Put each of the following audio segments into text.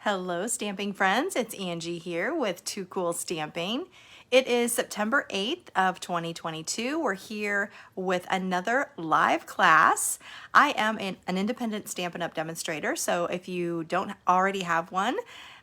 Hello stamping friends, it's Angie here with Too Cool Stamping. It is September 8th of 2022. We're here with another live class. I am an independent Stampin' Up! Demonstrator, so if you don't already have one,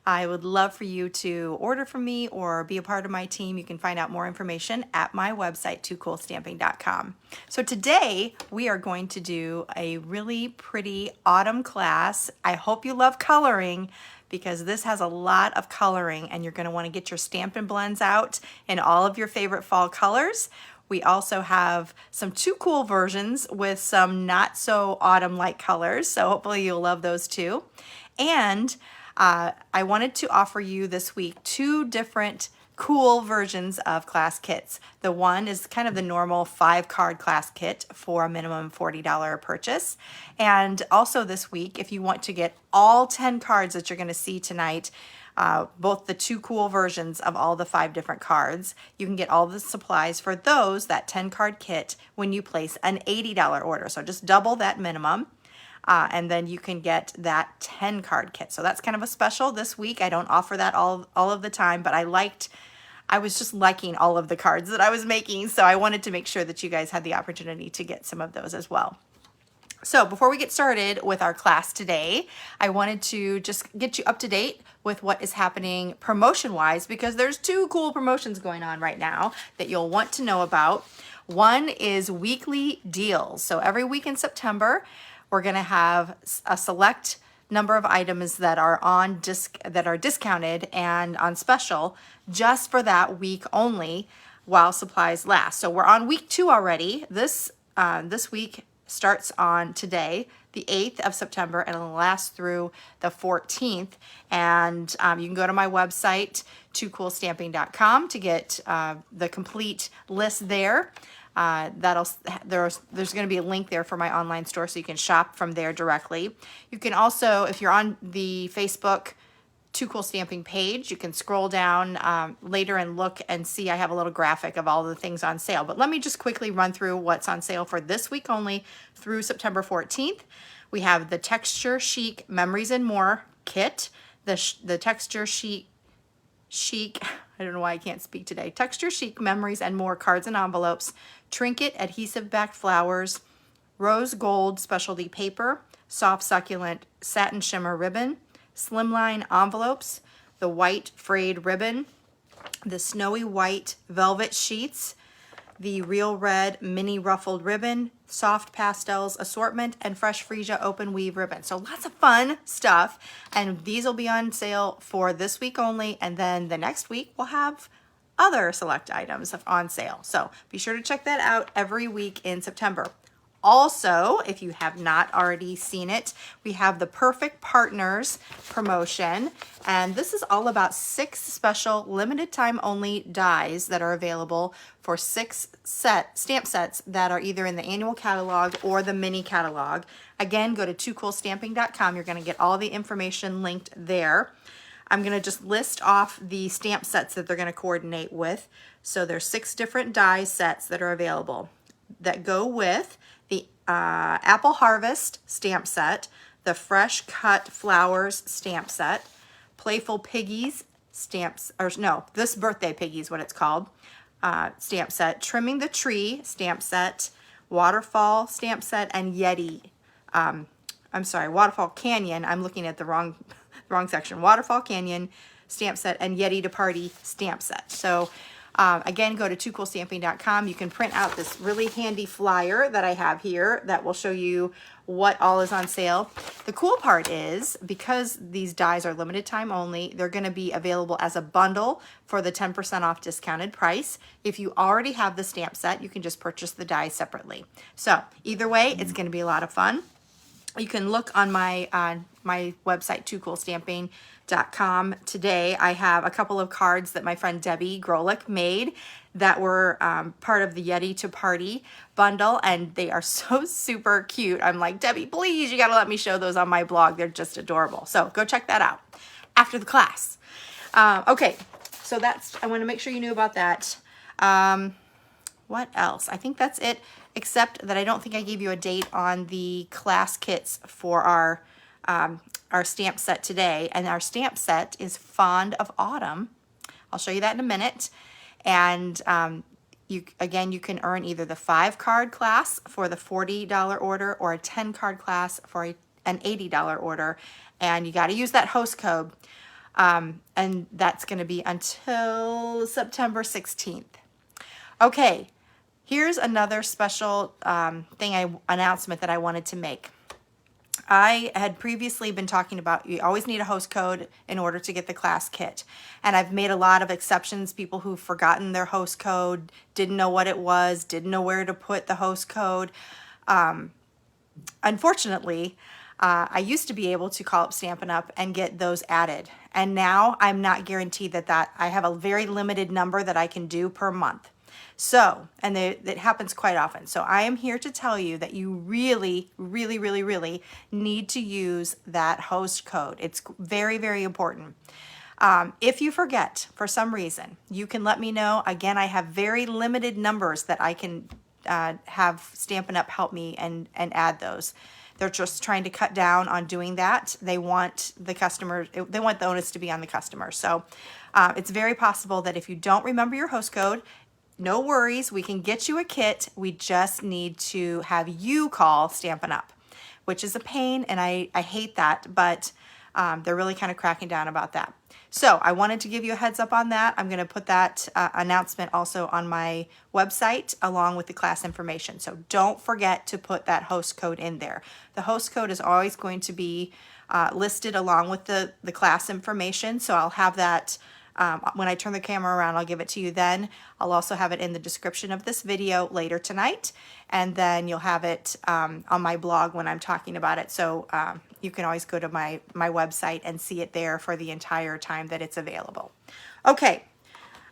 I would love for you to order from me or be a part of my team. You can find out more information at my website, toocoolstamping.com. So today we are going to do a really pretty autumn class. I hope you love coloring because this has a lot of coloring and you're going to want to get your Stampin' Blends out in all of your favorite fall colors. We also have some Too Cool versions with some not so autumn-like colors, so hopefully you'll love those too. And I wanted to offer you this week two different cool versions of class kits. The one is kind of the normal 5-card class kit for a minimum $40 purchase. And also this week, if you want to get all 10 cards that you're going to see tonight, both the Too Cool versions of all the 5 different cards, you can get all the supplies for those, that 10-card kit, when you place an $80 order. So just double that minimum. And then you can get that 10-card kit. So that's kind of a special this week. I don't offer that all of the time, but I was just liking all of the cards that I was making, so I wanted to make sure that you guys had the opportunity to get some of those as well. So before we get started with our class today, I wanted to just get you up to date with what is happening promotion-wise, because there's 2 cool promotions going on right now that you'll want to know about. One is weekly deals. So every week in September, we're going to have a select number of items that are on that are discounted and on special just for that week only while supplies last. So we're on week 2 already. This week starts on today, the 8th of September, and it'll last through the 14th. And you can go to my website, toocoolstamping.com, to get the complete list there. There's going to be a link there for my online store, so you can shop from there directly. You can also, if you're on the Facebook Too Cool Stamping page, you can scroll down later and look and see I have a little graphic of all the things on sale. But let me just quickly run through what's on sale for this week only through September 14th. We have the Texture Chic Memories and More kit, the Texture Chic, I don't know why I can't speak today, Texture Chic Memories and More cards and envelopes, trinket adhesive backed flowers, rose gold specialty paper, soft succulent satin shimmer ribbon, slimline envelopes, the white frayed ribbon, the snowy white velvet sheets, the real red mini ruffled ribbon, soft pastels assortment, and fresh freesia open weave ribbon. So lots of fun stuff, and these will be on sale for this week only, and then the next week we'll have other select items on sale. So be sure to check that out every week in September. Also, if you have not already seen it, we have the Perfect Partners promotion, and this is all about 6 special limited time only dies that are available for 6 stamp sets that are either in the annual catalog or the mini catalog. Again, go to toocoolstamping.com. You're going to get all the information linked there. I'm going to just list off the stamp sets that they're going to coordinate with. So there's 6 different die sets that are available that go with the Apple Harvest stamp set, the Fresh Cut Flowers stamp set, Playful Piggies stamps, or no, This Birthday Piggy is what it's called, stamp set, Trimming the Tree stamp set, Waterfall stamp set, and Yeti, Waterfall Canyon, I'm looking at the wrong section, Waterfall Canyon stamp set, and Yeti to Party stamp set. So again, go to toocoolstamping.com. You can print out this really handy flyer that I have here that will show you what all is on sale. The cool part is, because these dies are limited time only, they're going to be available as a bundle for the 10% off discounted price. If you already have the stamp set, you can just purchase the dies separately. So either way, it's going to be a lot of fun. You can look on my website, toocoolstamping.com. Today, I have a couple of cards that my friend Debbie Grolick made that were part of the Yeti to Party bundle, and they are so super cute. I'm like, Debbie, please, you gotta let me show those on my blog. They're just adorable. So go check that out after the class. Okay, so I want to make sure you knew about that. What else? I think that's it, except that I don't think I gave you a date on the class kits for our our stamp set today, and our stamp set is Fond of Autumn. I'll show you that in a minute. And you can earn either the 5-card class for the $40 order or a 10-card class for an $80 order. And you got to use that host code. And that's going to be until September 16th. Okay, here's another special announcement that I wanted to make. I had previously been talking about you always need a host code in order to get the class kit. And I've made a lot of exceptions, people who've forgotten their host code, didn't know what it was, didn't know where to put the host code. Unfortunately, I used to be able to call up Stampin' Up and get those added. And now I'm not guaranteed that I have a very limited number that I can do per month. So, and it happens quite often. So I am here to tell you that you really, really, really, really need to use that host code. It's very, very important. If you forget for some reason, you can let me know. Again, I have very limited numbers that I can have Stampin' Up help me and add those. They're just trying to cut down on doing that. They want the customer, they want the onus to be on the customer. So it's very possible that if you don't remember your host code, no worries, we can get you a kit. We just need to have you call Stampin' Up, which is a pain, and I hate that, but they're really kind of cracking down about that. So I wanted to give you a heads up on that. I'm going to put that announcement also on my website along with the class information. So don't forget to put that host code in there. The host code is always going to be listed along with the class information. So I'll have that when I turn the camera around, I'll give it to you then. I'll also have it in the description of this video later tonight. And then you'll have it on my blog when I'm talking about it. So you can always go to my website and see it there for the entire time that it's available. Okay,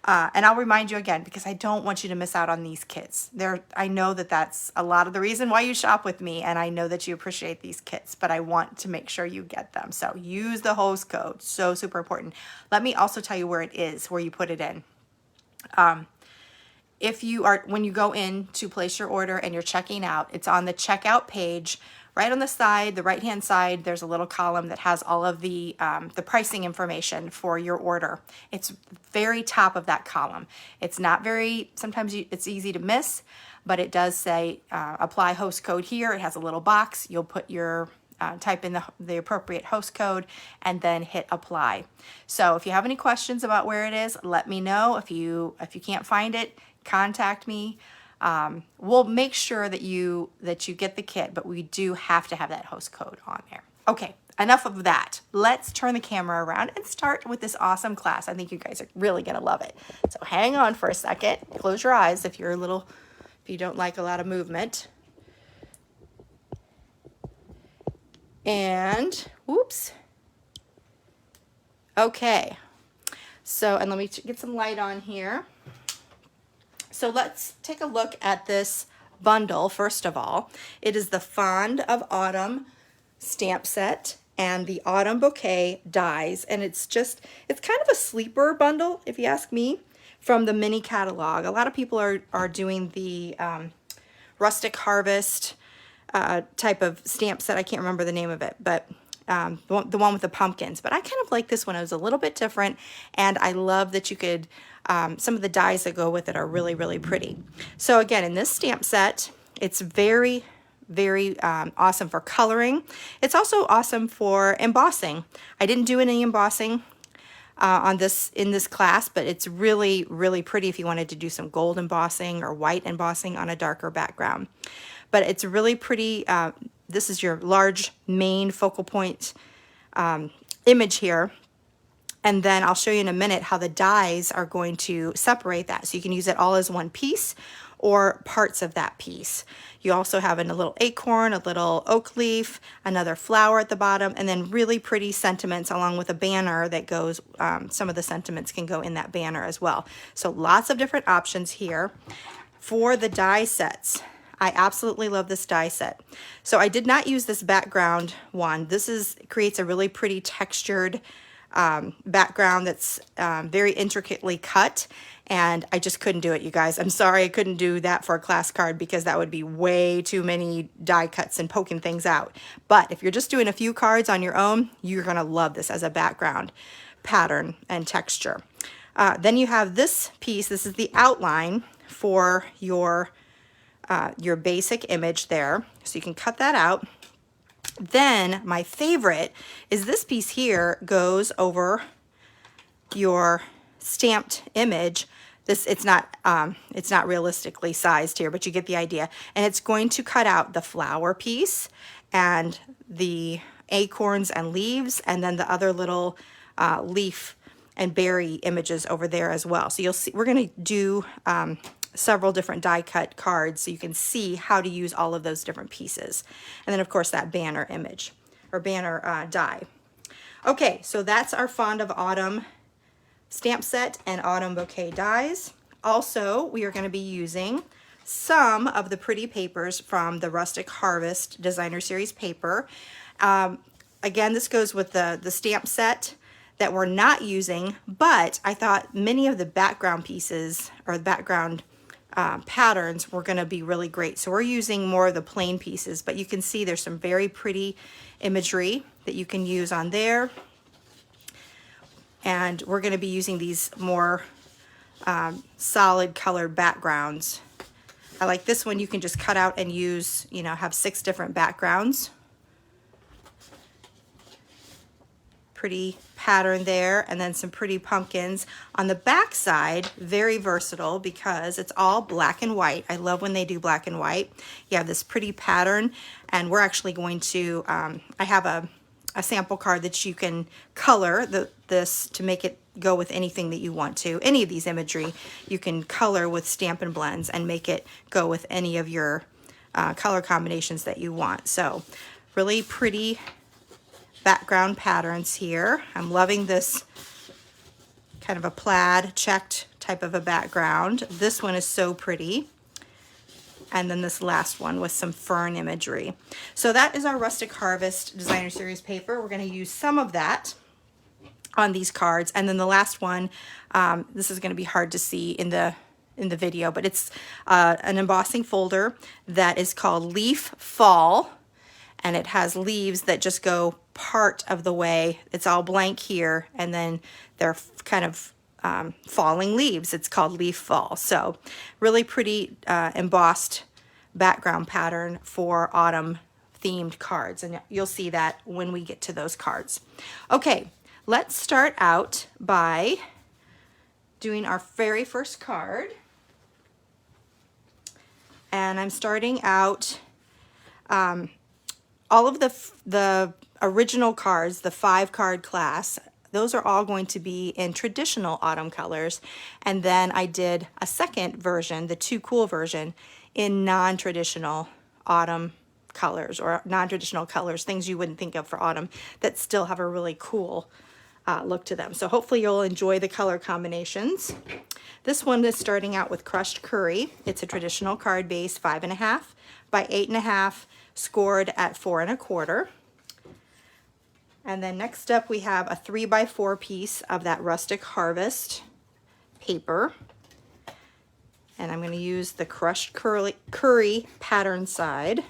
and I'll remind you again, because I don't want you to miss out on these kits. I know that that's a lot of the reason why you shop with me, and I know that you appreciate these kits, but I want to make sure you get them. So use the host code, so super important. Let me also tell you where it is, where you put it in. When you go in to place your order and you're checking out, it's on the checkout page. Right on the side, the right-hand side, there's a little column that has all of the pricing information for your order. It's very top of that column. It's not very, sometimes it's easy to miss, but it does say apply host code here. It has a little box. You'll put your, type in the appropriate host code and then hit apply. So if you have any questions about where it is, let me know. If you can't find it, contact me. We'll make sure that you get the kit, but we do have to have that host code on there. Okay, enough of that. Let's turn the camera around and start with this awesome class. I think you guys are really gonna love it. So hang on for a second. Close your eyes if you don't like a lot of movement. And whoops. Okay. So, and let me get some light on here. So let's take a look at this bundle first of all. It is the Fond of Autumn stamp set and the Autumn Bouquet dies, and it's kind of a sleeper bundle, if you ask me, from the mini catalog. A lot of people are doing the Rustic Harvest type of stamp set. I can't remember the name of it, but the one with the pumpkins. But I kind of like this one. It was a little bit different, and I love that you could some of the dies that go with it are really, really pretty. So again, in this stamp set, it's very, very awesome for coloring. It's also awesome for embossing. I didn't do any embossing in this class, but it's really, really pretty if you wanted to do some gold embossing or white embossing on a darker background. But it's really pretty. This is your large main focal point image here. And then I'll show you in a minute how the dies are going to separate that. So you can use it all as one piece or parts of that piece. You also have a little acorn, a little oak leaf, another flower at the bottom, and then really pretty sentiments along with a banner that goes, some of the sentiments can go in that banner as well. So lots of different options here for the die sets. I absolutely love this die set. So I did not use this background one. This creates a really pretty textured background that's very intricately cut, and I just couldn't do it, you guys. I'm sorry I couldn't do that for a class card because that would be way too many die cuts and poking things out. But if you're just doing a few cards on your own, you're gonna love this as a background pattern and texture. Then you have this piece. This is the outline for your basic image there. So you can cut that out. Then my favorite is this piece here goes over your stamped image. It's not realistically sized here, but you get the idea. And it's going to cut out the flower piece and the acorns and leaves, and then the other little leaf and berry images over there as well. So you'll see, we're going to do several different die cut cards so you can see how to use all of those different pieces. And then of course that banner image or banner die. Okay, so that's our Fond of Autumn stamp set and Autumn Bouquet dies. Also, we are going to be using some of the pretty papers from the Rustic Harvest Designer Series paper. Again, this goes with the stamp set that we're not using, but I thought many of the background pieces or the background patterns were going to be really great. So we're using more of the plain pieces, but you can see there's some very pretty imagery that you can use on there. And we're going to be using these more solid colored backgrounds. I like this one. You can just cut out and use, you know, have 6 different backgrounds. Pretty pattern there, and then some pretty pumpkins. On the back side, very versatile because it's all black and white. I love when they do black and white. You have this pretty pattern, and we're actually going to, I have a sample card that you can color this to make it go with anything that you want to. Any of these imagery you can color with Stampin' Blends and make it go with any of your color combinations that you want. So really pretty background patterns here. I'm loving this kind of a plaid checked type of a background. This one is so pretty. And then this last one with some fern imagery. So that is our Rustic Harvest Designer Series paper. We're going to use some of that on these cards. And then the last one, this is going to be hard to see in the video, but it's an embossing folder that is called Leaf Fall. And it has leaves that just go part of the way. It's all blank here, and then they're kind of falling leaves. It's called Leaf Fall. So really pretty embossed background pattern for autumn themed cards, and you'll see that when we get to those cards. Okay, let's start out by doing our very first card. And I'm starting out all of the original cards, the 5-card class, those are all going to be in traditional autumn colors. And then I did a second version, the Too Cool version, in non-traditional autumn colors or non-traditional colors, things you wouldn't think of for autumn that still have a really cool look to them. So hopefully you'll enjoy the color combinations. This one is starting out with Crushed Curry. It's a traditional card base, 5.5 by 8.5, scored at 4 1/4. And then next up we have a 3x4 piece of that Rustic Harvest paper. And I'm going to use the Crushed Curry pattern side.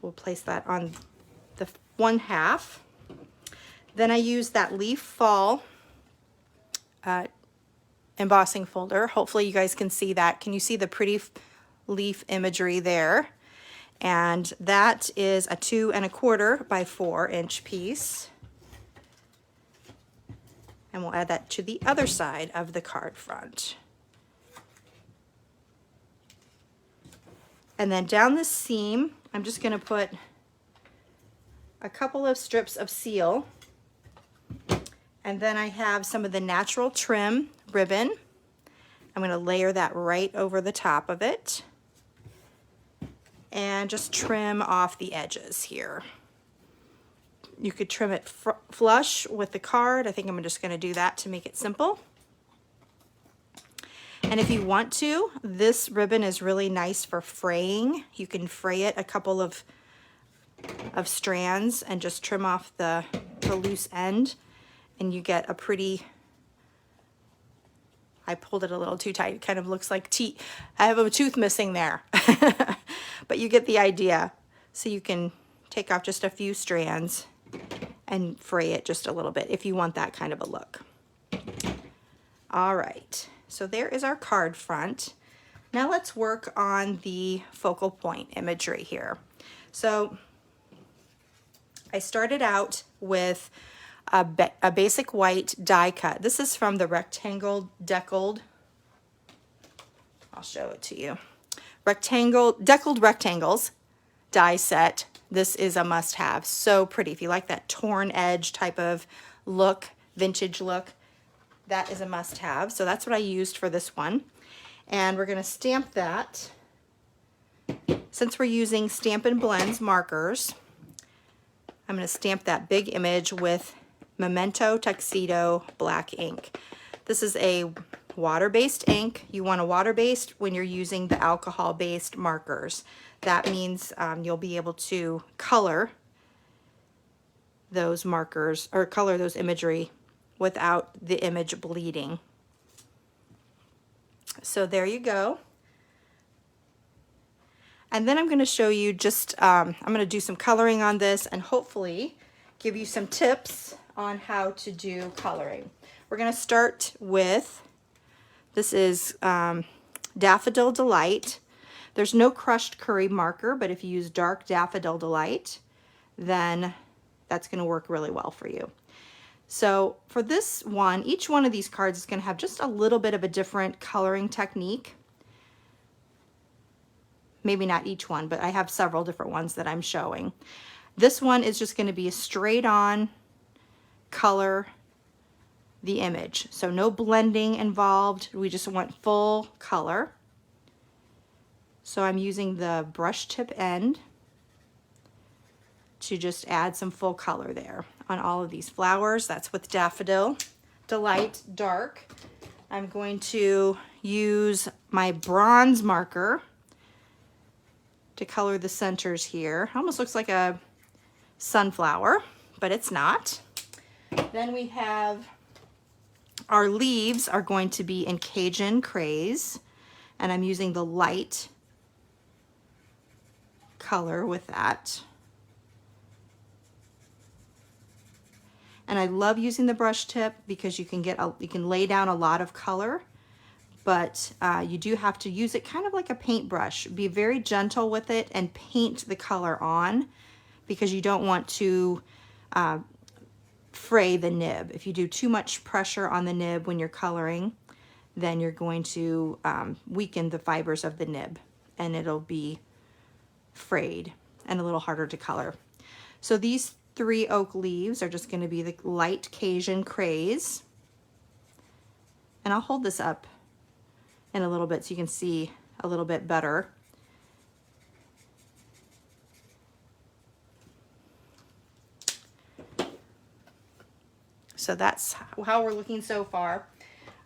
We'll place that on the 1/2. Then I use that Leaf Fall embossing folder. Hopefully you guys can see that. Can you see the pretty leaf imagery there? And that is a 2 1/4 by 4 inch piece. And we'll add that to the other side of the card front. And then down the seam, I'm just going to put a couple of strips of seal. And then I have some of the natural trim ribbon. I'm going to layer that right over the top of it. And just trim off the edges here. You could trim it flush with the card. I think I'm just going to do that to make it simple. And if you want to, this ribbon is really nice for fraying. You can fray it a couple of of strands and just trim off the loose end, and you get a pretty, I pulled it a little too tight. It kind of looks like teeth. I have a tooth missing there. But you get the idea. So you can take off just a few strands and fray it just a little bit if you want that kind of a look. All right, so there is our card front. Now let's work on the focal point imagery here. So I started out with a basic white die cut. This is from the rectangle deckled, I'll show it to you, deckled rectangles die set. This is a must-have. So pretty. If you like that torn edge type of look, vintage look, that is a must-have. So that's what I used for this one. And we're going to stamp that. Since we're using Stampin' Blends markers, I'm going to stamp that big image with Memento Tuxedo black ink. This is a water-based ink. You want a water-based when you're using the alcohol-based markers. That means you'll be able to color those markers or color those imagery without the image bleeding. So there you go. And then I'm going to show you just, I'm going to do some coloring on this and hopefully give you some tips on how to do coloring. We're going to start with, this is Daffodil Delight. There's no crushed curry marker, but if you use dark Daffodil Delight, then that's going to work really well for you. So for this one, each one of these cards is going to have just a little bit of a different coloring technique. Maybe not each one, but I have several different ones that I'm showing. This one is just going to be a straight on color the image. So no blending involved. We just want full color. So I'm using the brush tip end to just add some full color there on all of these flowers. That's with Daffodil Delight Dark. I'm going to use my bronze marker to color the centers here. Almost looks like a sunflower, but it's not. Then we have our leaves are going to be in Cajun Craze, and I'm using the light color with that. And I love using the brush tip because you can lay down a lot of color, but you do have to use it kind of like a paintbrush. Be very gentle with it and paint the color on because you don't want to fray the nib. If you do too much pressure on the nib when you're coloring, then you're going to weaken the fibers of the nib and it'll be frayed and a little harder to color. So these 3 oak leaves are just going to be the light Cajun Craze. And I'll hold this up in a little bit so you can see a little bit better. So that's how we're looking so far.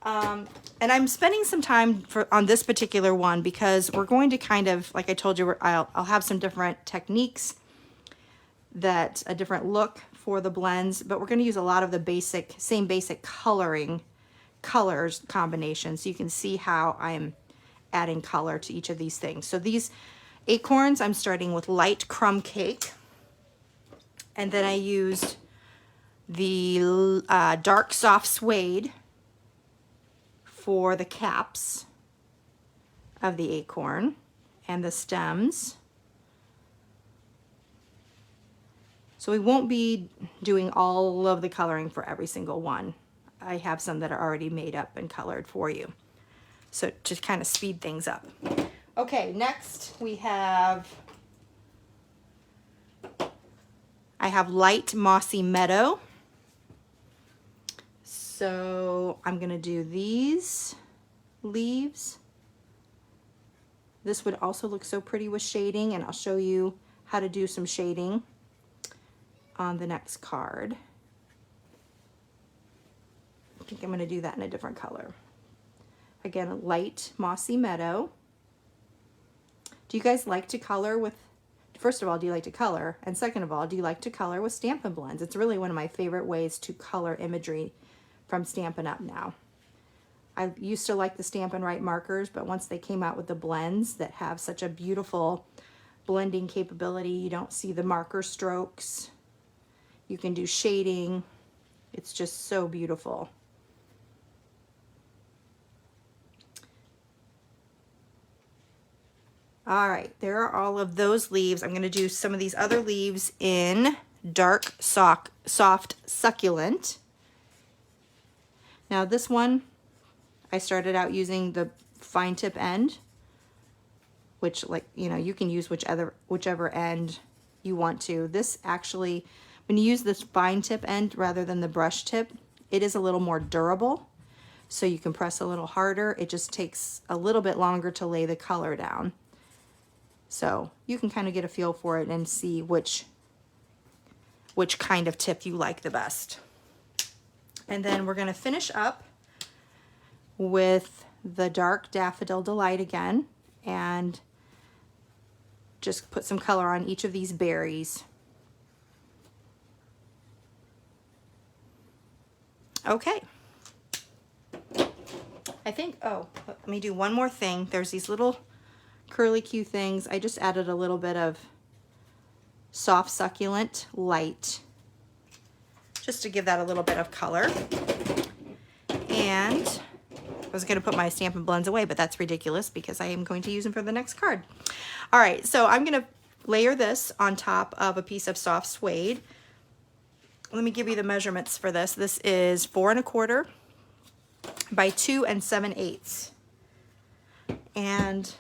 And I'm spending some time on this particular one because we're going to kind of, like I told you, I'll have some different techniques, that a different look for the blends, but we're going to use a lot of the same basic colors combinations. So you can see how I'm adding color to each of these things. So these acorns, I'm starting with light crumb cake, and then I used the dark soft suede for the caps of the acorn and the stems. So we won't be doing all of the coloring for every single one. I have some that are already made up and colored for you. So to kind of speed things up. Okay, next I have light mossy meadow. So I'm gonna do these leaves. This would also look so pretty with shading, and I'll show you how to do some shading on the next card. I think I'm going to do that in a different color. Again, a light mossy meadow. Do you guys like to color with first of all, do you like to color? And second of all, do you like to color with Stampin' Blends? It's really one of my favorite ways to color imagery from Stampin' Up! Now. I used to like the Stampin' Write markers, but once they came out with the blends that have such a beautiful blending capability, you don't see the marker strokes. You can do shading. It's just so beautiful. All right, there are all of those leaves. I'm going to do some of these other leaves in dark soft succulent. Now this one, I started out using the fine tip end, which, like, you know, you can use whichever end you want to. This actually, when you use this fine tip end rather than the brush tip, it is a little more durable. So you can press a little harder. It just takes a little bit longer to lay the color down. So you can kind of get a feel for it and see which kind of tip you like the best. And then we're going to finish up with the dark Daffodil Delight again, and just put some color on each of these berries. Okay. I think, oh, let me do one more thing. There's these little curly Q things. I just added a little bit of soft succulent light just to give that a little bit of color. And I was going to put my Stampin' Blends away, but that's ridiculous because I am going to use them for the next card. All right, so I'm going to layer this on top of a piece of soft suede. Let me give you the measurements for this. This is 4 1/4 by 2 7/8. And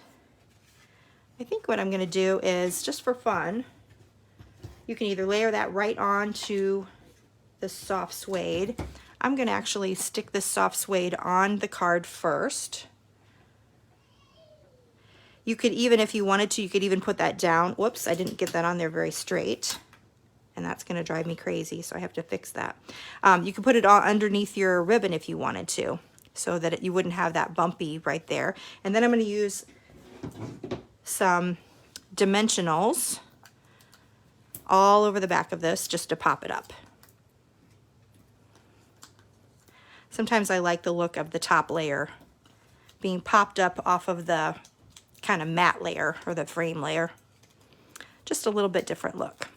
I think what I'm going to do is, just for fun, you can either layer that right onto the soft suede. I'm going to actually stick this soft suede on the card first. You could even, if you wanted to, you could even put that down. Whoops, I didn't get that on there very straight. And that's going to drive me crazy, so I have to fix that. You could put it all underneath your ribbon if you wanted to, so that you wouldn't have that bumpy right there. And then I'm going to use some dimensionals all over the back of this just to pop it up. Sometimes I like the look of the top layer being popped up off of the kind of matte layer or the frame layer. Just a little bit different look.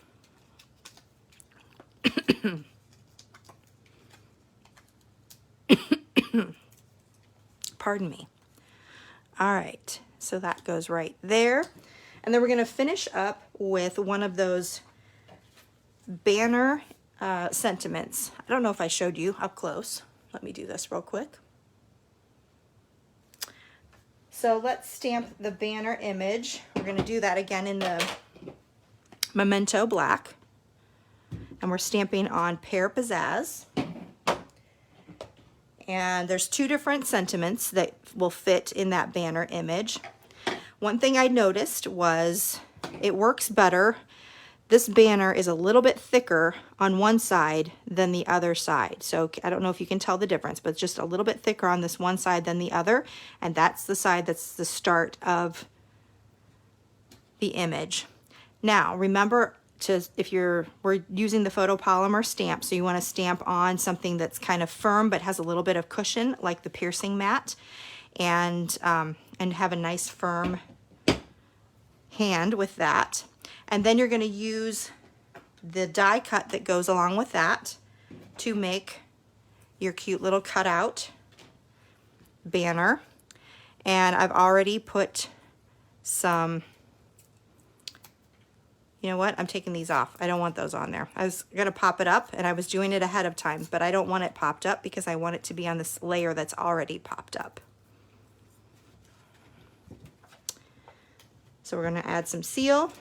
Pardon me. All right, so that goes right there. And then we're going to finish up with one of those banner sentiments. I don't know if I showed you up close. Let me do this real quick. So let's stamp the banner image. We're going to do that again in the Memento Black. And we're stamping on Pear Pizzazz. And there's 2 different sentiments that will fit in that banner image. One thing I noticed was it works better. This banner is a little bit thicker on one side than the other side. So I don't know if you can tell the difference, but it's just a little bit thicker on this one side than the other. And that's the side that's the start of the image. Now, remember, we're using the photopolymer stamp, so you want to stamp on something that's kind of firm but has a little bit of cushion, like the piercing mat, and have a nice firm hand with that. And then you're going to use the die cut that goes along with that to make your cute little cutout banner. And I've already put some, you know what, I'm taking these off. I don't want those on there. I was going to pop it up, and I was doing it ahead of time, but I don't want it popped up because I want it to be on this layer that's already popped up. So we're going to add some seal,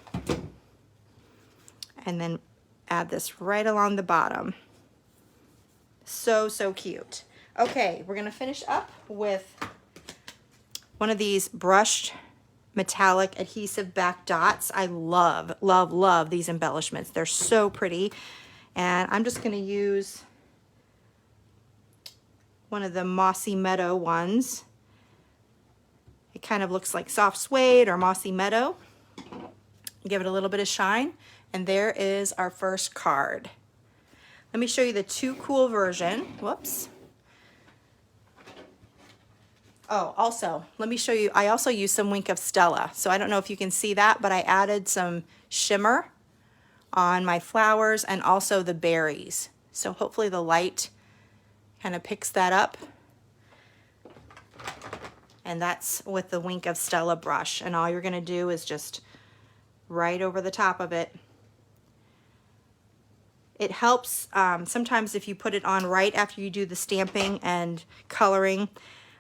and then add this right along the bottom. So, so cute. Okay, we're going to finish up with one of these brushed metallic adhesive back dots. I love, love, love these embellishments. They're so pretty. And I'm just going to use one of the Mossy Meadow ones. It kind of looks like soft suede or mossy meadow. Give it a little bit of shine, and there is our first card. Let me show you the Too Cool version. Whoops. Oh, also, let me show you, I also used some Wink of Stella. So I don't know if you can see that, but I added some shimmer on my flowers and also the berries. So hopefully the light kind of picks that up. And that's with the Wink of Stella brush. And all you're gonna do is just right over the top of it. It helps sometimes if you put it on right after you do the stamping and coloring,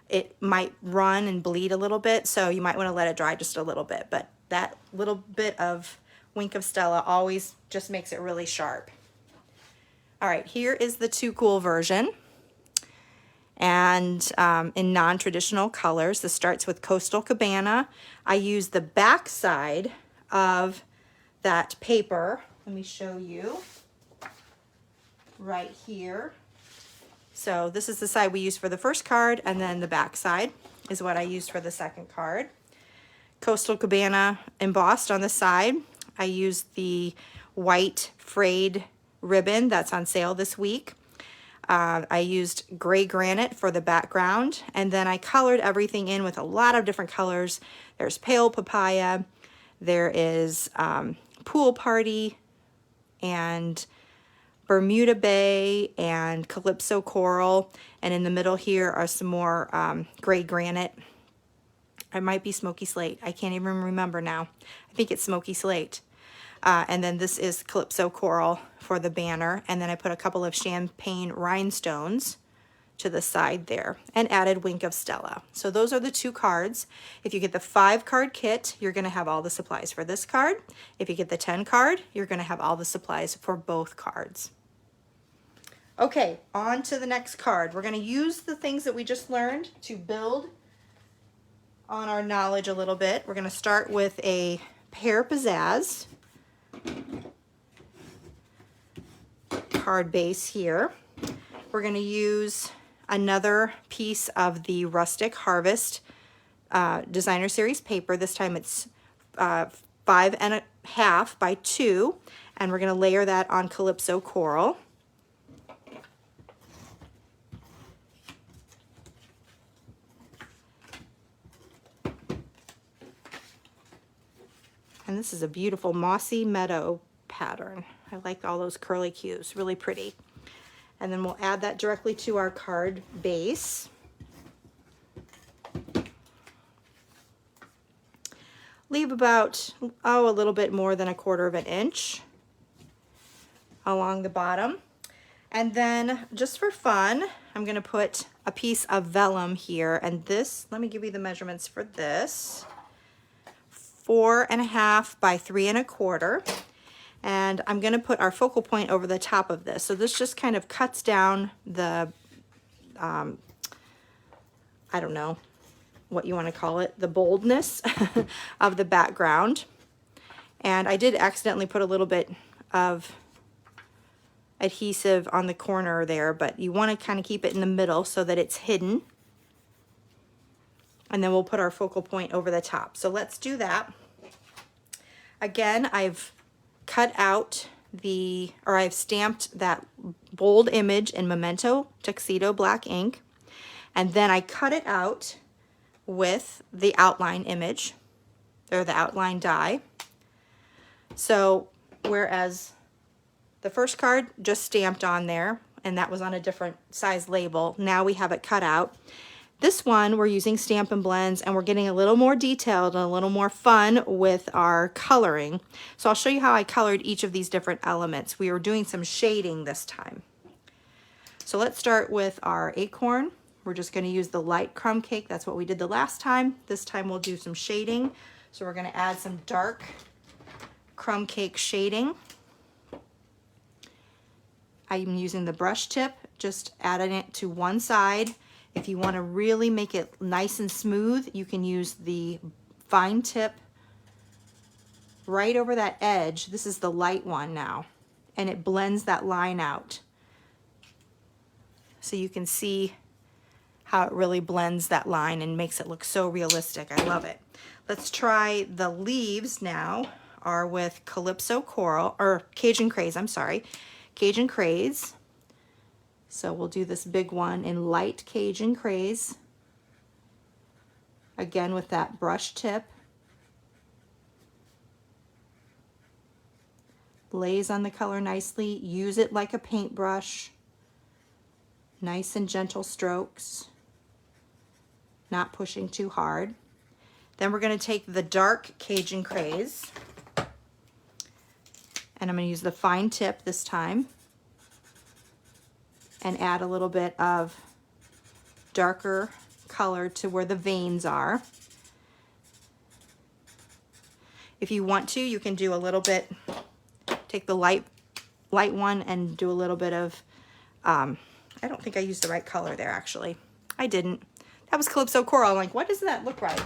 it might run and bleed a little bit, so you might want to let it dry just a little bit. But that little bit of Wink of Stella always just makes it really sharp. All right, here is the Too Cool version. And in non-traditional colors. This starts with Coastal Cabana. I use the back side of that paper. Let me show you right here. So this is the side we used for the first card, and then the back side is what I used for the second card. Coastal Cabana embossed on the side. I used the white frayed ribbon that's on sale this week. I used gray granite for the background, and then I colored everything in with a lot of different colors. There's pale papaya, there is pool party, and Bermuda Bay, and Calypso Coral, and in the middle here are some more gray granite. It might be Smoky Slate. I can't even remember now. I think it's Smoky Slate. And then this is Calypso Coral for the banner, and then I put a couple of champagne rhinestones to the side there and added Wink of Stella. So those are the two cards. If you get the 5-card kit, you're going to have all the supplies for this card. If you get the 10 card, you're going to have all the supplies for both cards. Okay, on to the next card. We're going to use the things that we just learned to build on our knowledge a little bit. We're going to start with a Pear Pizzazz card base here. We're going to use another piece of the Rustic Harvest Designer Series paper. This time it's 5.5 by 2, and we're going to layer that on Calypso Coral. And this is a beautiful mossy meadow pattern. I like all those curly cues, really pretty. And then we'll add that directly to our card base. Leave about, a little bit more than 1/4 of an inch along the bottom. And then just for fun, I'm gonna put a piece of vellum here. And this, let me give you the measurements for this. 4.5 by 3.25. And I'm going to put our focal point over the top of this. So this just kind of cuts down the, I don't know what you want to call it, the boldness of the background. And I did accidentally put a little bit of adhesive on the corner there, but you want to kind of keep it in the middle so that it's hidden. And then we'll put our focal point over the top. So let's do that. Again, I've cut out I've stamped that bold image in Memento Tuxedo black ink, and then I cut it out with the outline image, or the outline die. So whereas the first card just stamped on there, and that was on a different size label, now we have it cut out. This one, we're using Stampin' Blends, and we're getting a little more detailed and a little more fun with our coloring. So I'll show you how I colored each of these different elements. We were doing some shading this time. So let's start with our acorn. We're just going to use the light crumb cake. That's what we did the last time. This time we'll do some shading. So we're going to add some dark crumb cake shading. I'm using the brush tip, just adding it to one side. If you want to really make it nice and smooth, you can use the fine tip right over that edge. This is the light one now, and it blends that line out. So you can see how it really blends that line and makes it look so realistic. I love it. Let's try the leaves now are with Calypso Coral, or Cajun Craze, I'm sorry, Cajun Craze. So we'll do this big one in light Cajun Craze. Again with that brush tip. Lays on the color nicely. Use it like a paintbrush. Nice and gentle strokes. Not pushing too hard. Then we're going to take the dark Cajun Craze. And I'm going to use the fine tip this time. And add a little bit of darker color to where the veins are. If you want to, you can do a little bit, take the light one and do a little bit of, I don't think I used the right color there actually. I didn't. That was Calypso Coral. I'm like, what does that look like?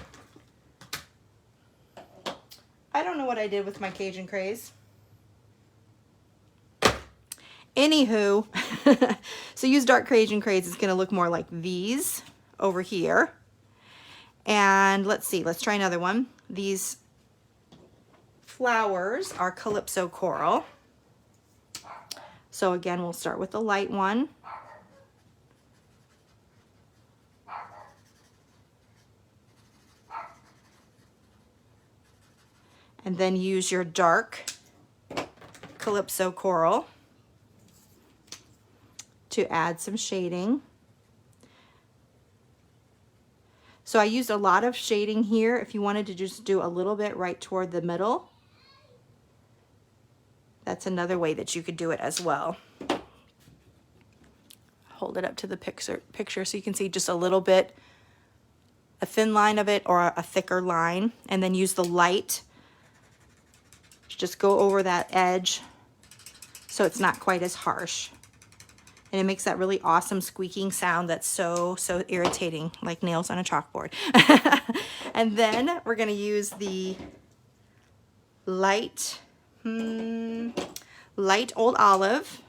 I don't know what I did with my Cajun Craze. Anywho, so use dark Cajun Craze. It's going to look more like these over here. And let's see, let's try another one. These flowers are Calypso Coral. So again, we'll start with the light one. And then use your dark Calypso Coral to add some shading. So I used a lot of shading here. If you wanted to just do a little bit right toward the middle, that's another way that you could do it as well. Hold it up to the picture so you can see just a little bit, a thin line of it or a thicker line, and then use the light to just go over that edge so it's not quite as harsh. And it makes that really awesome squeaking sound that's so irritating, like nails on a chalkboard. And then we're gonna use the light Old Olive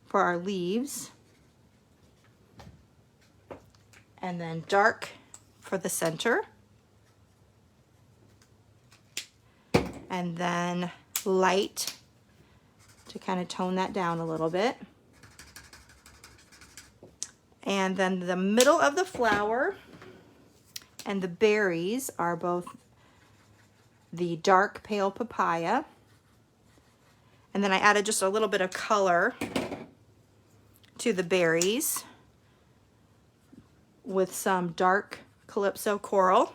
for our leaves. And then dark for the center. And then light to kind of tone that down a little bit. And then the middle of the flower and the berries are both the dark pale papaya. And then I added just a little bit of color to the berries with some dark Calypso Coral.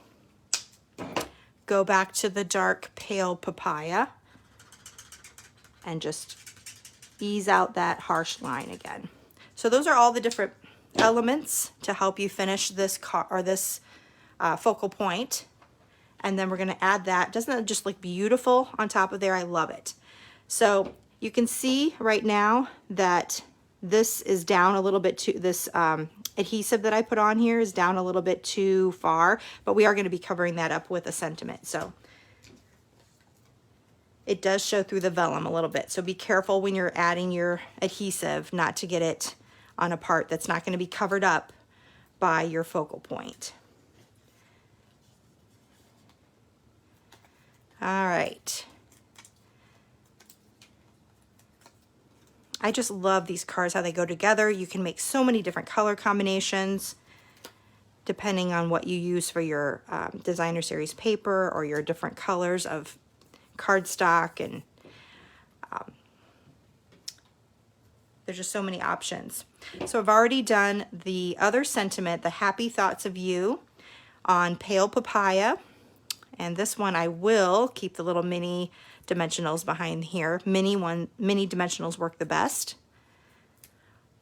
Go back to the dark pale papaya and just ease out that harsh line again. So those are all the different elements to help you finish this focal point. And then we're going to add that. Doesn't that just look beautiful on top of there? I love it. So you can see right now that this is down a little bit too, this adhesive that I put on here is down a little bit too far, but we are going to be covering that up with a sentiment. So it does show through the vellum a little bit. So be careful when you're adding your adhesive not to get it on a part that's not going to be covered up by your focal point. All right. I just love these cards, how they go together. You can make so many different color combinations depending on what you use for your designer series paper or your different colors of cardstock, and there's just so many options. So I've already done the other sentiment, the happy thoughts of you, on pale papaya, and this one I will keep the little mini dimensionals behind here. Mini dimensionals work the best.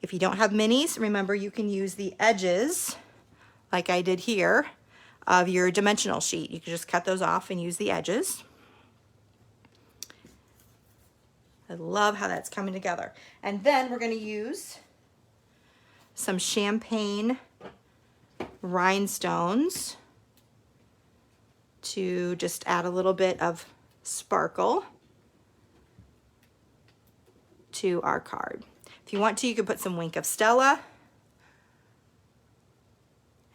If you don't have minis, remember you can use the edges like I did here of your dimensional sheet. You can just cut those off and use the edges. I love how that's coming together. And then we're going to use some champagne rhinestones to just add a little bit of sparkle to our card. If you want to, you can put some Wink of Stella.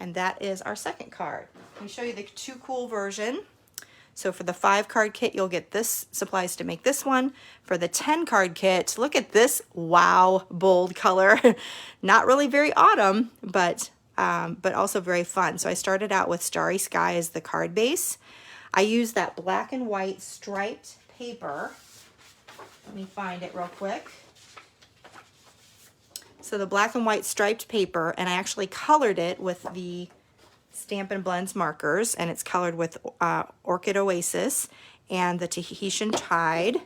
And that is our second card. Let me show you the Too Cool version. So for the 5 card kit, you'll get this supplies to make this one. For the 10 card kit, look at this wow bold color. Not really very autumn, but also very fun. So I started out with Starry Sky as the card base. I used that black and white striped paper. Let me find it real quick. So the black and white striped paper, and I actually colored it with the Stampin' Blends markers, and it's colored with Orchid Oasis and the Tahitian Tide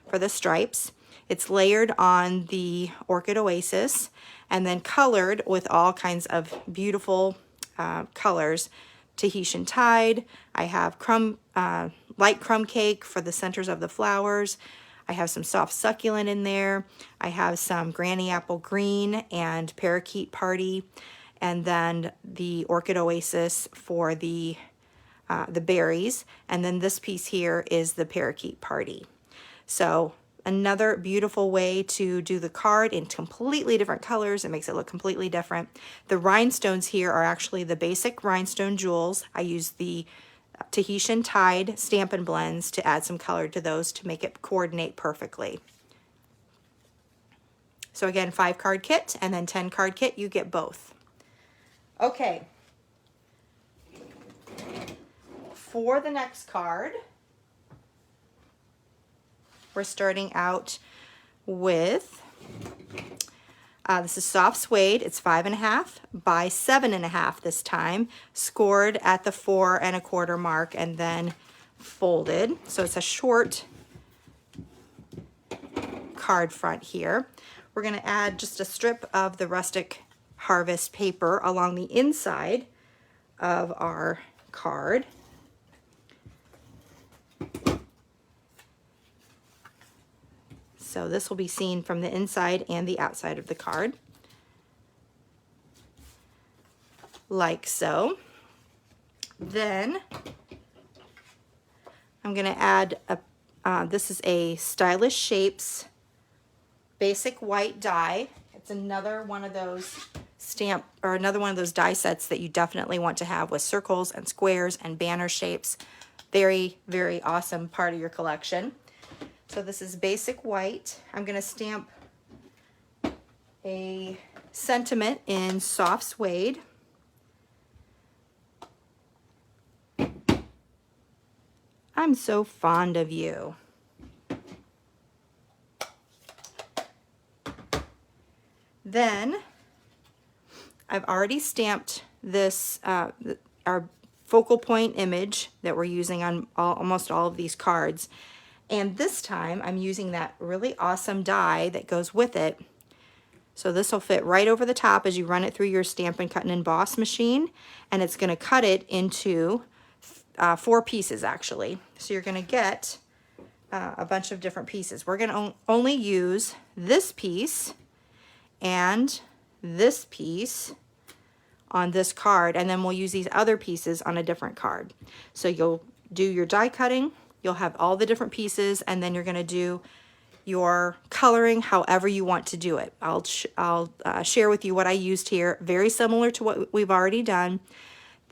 for the stripes. It's layered on the Orchid Oasis and then colored with all kinds of beautiful colors. Tahitian Tide, I have light crumb cake for the centers of the flowers. I have some soft succulent in there. I have some Granny Apple Green and Parakeet Party. And then the Orchid Oasis for the berries. And then this piece here is the Parakeet Party. So another beautiful way to do the card in completely different colors. It makes it look completely different. The rhinestones here are actually the basic rhinestone jewels. I use the Tahitian Tide Stampin' Blends to add some color to those to make it coordinate perfectly. So again, 5 card kit and then 10 card kit, you get both. Okay, for the next card, we're starting out with, this is soft suede. It's 5.5 by 7.5 this time, scored at the 4 1/4 mark and then folded. So it's a short card front here. We're going to add just a strip of the Rustic Harvest paper along the inside of our card. So this will be seen from the inside and the outside of the card, like so. Then I'm going to add this is a Stylish Shapes basic white die. It's another one of those another one of those die sets that you definitely want to have with circles and squares and banner shapes. Very, very awesome part of your collection. So this is basic white. I'm going to stamp a sentiment in soft suede. I'm so fond of you. Then I've already stamped this, our focal point image that we're using on almost all of these cards. And this time I'm using that really awesome die that goes with it. So this will fit right over the top as you run it through your Stampin' Cut and Emboss machine. And it's going to cut it into 4 pieces actually. So you're going to get a bunch of different pieces. We're going to only use this piece and this piece on this card, and then we'll use these other pieces on a different card. So you'll do your die cutting, you'll have all the different pieces, and then you're going to do your coloring however you want to do it. I'll share with you what I used here, very similar to what we've already done.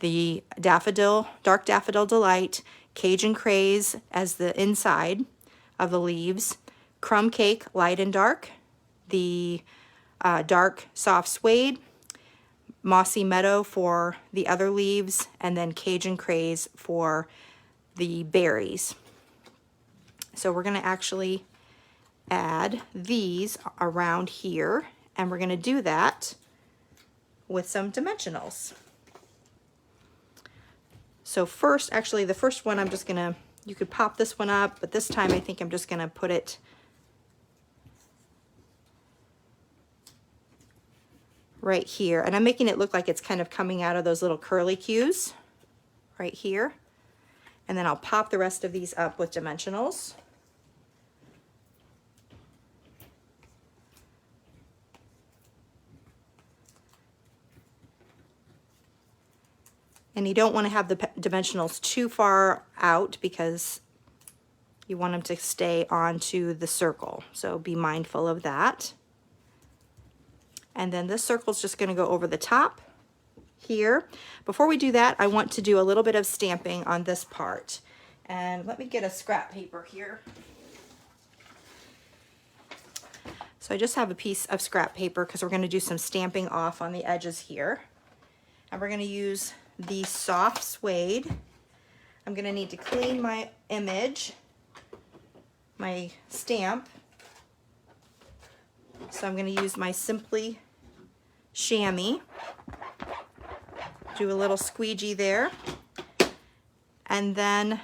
The daffodil, dark daffodil delight, Cajun craze as the inside of the leaves, crumb cake light and dark, the dark soft suede, mossy meadow for the other leaves, and then Cajun craze for the berries. So we're going to actually add these around here, and we're going to do that with some dimensionals. So first, actually the first one I'm just going to, you could pop this one up, but this time I think I'm just going to put it right here, and I'm making it look like it's kind of coming out of those little curly cues right here, and then I'll pop the rest of these up with dimensionals. And you don't want to have the dimensionals too far out because you want them to stay onto the circle, so be mindful of that. And then this circle is just going to go over the top here. Before we do that, I want to do a little bit of stamping on this part. And let me get a scrap paper here. So I just have a piece of scrap paper because we're going to do some stamping off on the edges here. And we're going to use the soft suede. I'm going to need to clean my image, my stamp. So I'm going to use my Simply chamois. Do a little squeegee there. And then,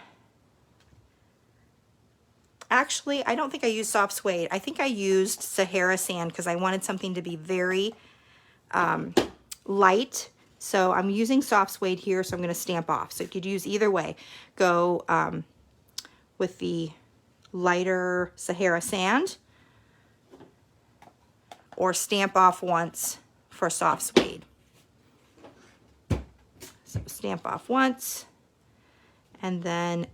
actually, I don't think I used soft suede. I think I used Sahara sand because I wanted something to be very light. So I'm using soft suede here, so I'm going to stamp off. So you could use either way. Go with the lighter Sahara sand or stamp off once for soft suede. So stamp off once and then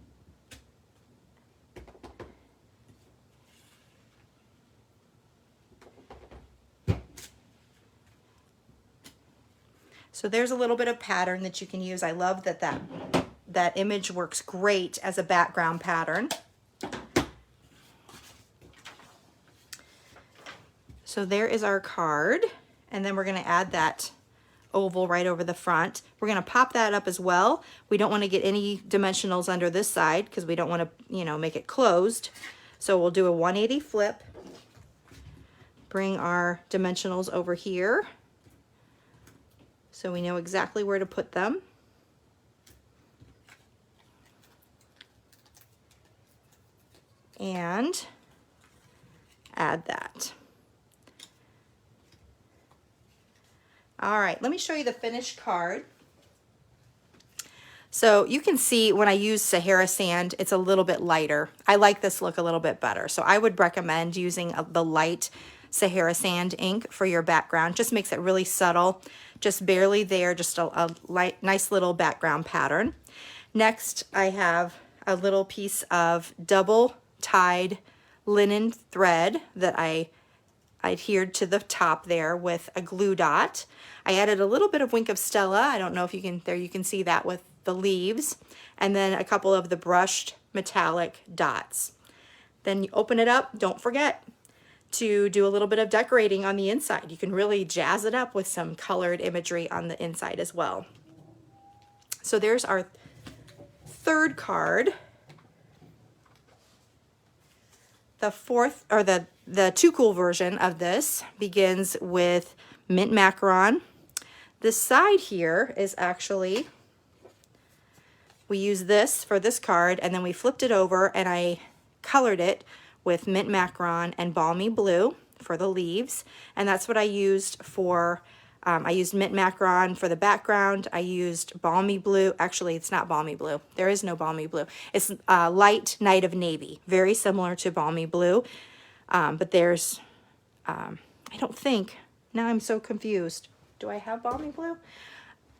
so there's a little bit of pattern that you can use. I love that image works great as a background pattern. So there is our card, and then we're going to add that oval right over the front. We're going to pop that up as well. We don't want to get any dimensionals under this side because we don't want to, you know, make it closed. So we'll do a 180 flip. Bring our dimensionals over here so we know exactly where to put them. And add that. All right, let me show you the finished card. So you can see when I use Sahara sand, it's a little bit lighter. I like this look a little bit better. So I would recommend using the light Sahara sand ink for your background. Just makes it really subtle, just barely there, just a light, nice little background pattern. Next, I have a little piece of double tied linen thread that I adhered to the top there with a glue dot. I added a little bit of Wink of Stella. I don't know if you can, there you can see that with the leaves. And then a couple of the brushed metallic dots. Then you open it up. Don't forget to do a little bit of decorating on the inside. You can really jazz it up with some colored imagery on the inside as well. So there's our third card. The fourth, or the Too Cool version of this begins with mint macaron. This side here is actually, we use this for this card, and then we flipped it over and I colored it with mint macaron and balmy blue for the leaves. And that's what I used for, I used mint macaron for the background. I used balmy blue. Actually, it's not balmy blue. There is no balmy blue. It's light Night of Navy, very similar to balmy blue. But there's, I don't think, now I'm so confused. Do I have balmy blue?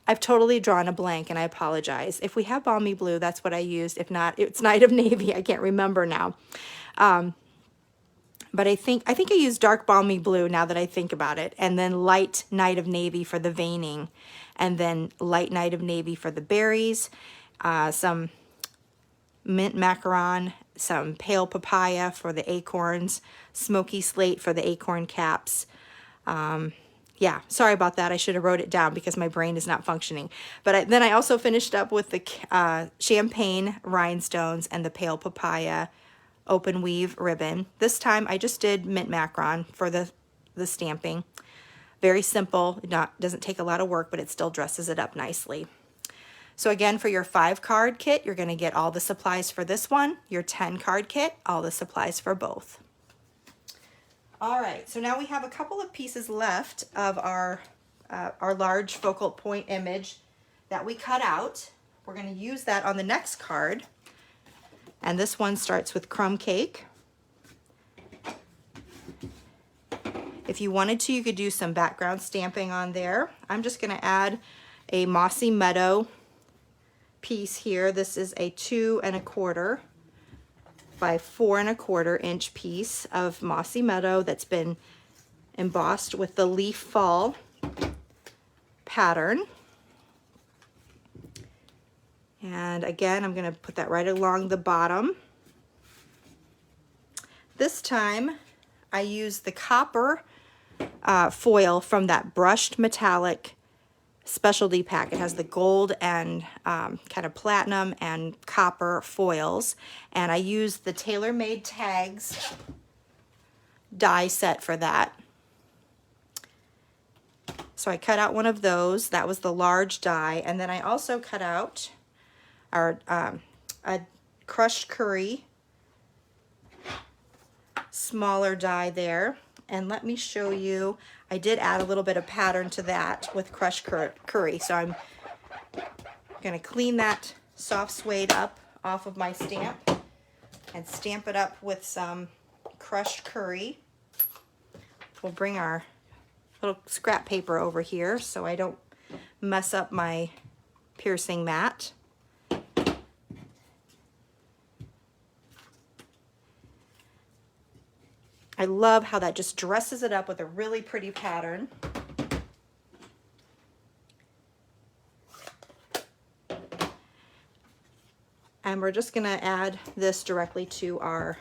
I've totally drawn a blank and I apologize. If we have balmy blue, that's what I used. If not, it's Night of Navy. I can't remember now. But I think I used dark balmy blue now that I think about it. And then light Night of Navy for the veining. And then light Night of Navy for the berries. Some mint macaron, some pale papaya for the acorns, smoky slate for the acorn caps. Yeah, sorry about that. I should have wrote it down because my brain is not functioning. But then I also finished up with the champagne rhinestones and the pale papaya open weave ribbon. This time I just did mint macaron for the stamping. Very simple, doesn't take a lot of work, but it still dresses it up nicely. So again, for your 5-card kit, you're going to get all the supplies for this one. Your 10-card kit, all the supplies for both. All right, so now we have a couple of pieces left of our large focal point image that we cut out. We're going to use that on the next card. And this one starts with crumb cake. If you wanted to, you could do some background stamping on there. I'm just going to add a Mossy Meadow piece here. This is a 2 1/4 by 4 1/4 inch piece of Mossy Meadow that's been embossed with the Leaf Fall pattern. And again, I'm going to put that right along the bottom. This time I use the copper foil from that brushed metallic specialty pack. It has the gold and kind of platinum and copper foils, and I used the TaylorMade Tags die set for that. So I cut out one of those. That was the large die, and then I also cut out our a crushed curry smaller die there. And let me show you, I did add a little bit of pattern to that with crushed curry. So I'm going to clean that soft suede up off of my stamp and stamp it up with some crushed curry. We'll bring our little scrap paper over here so I don't mess up my piercing mat. I love how that just dresses it up with a really pretty pattern. And we're just going to add this directly to our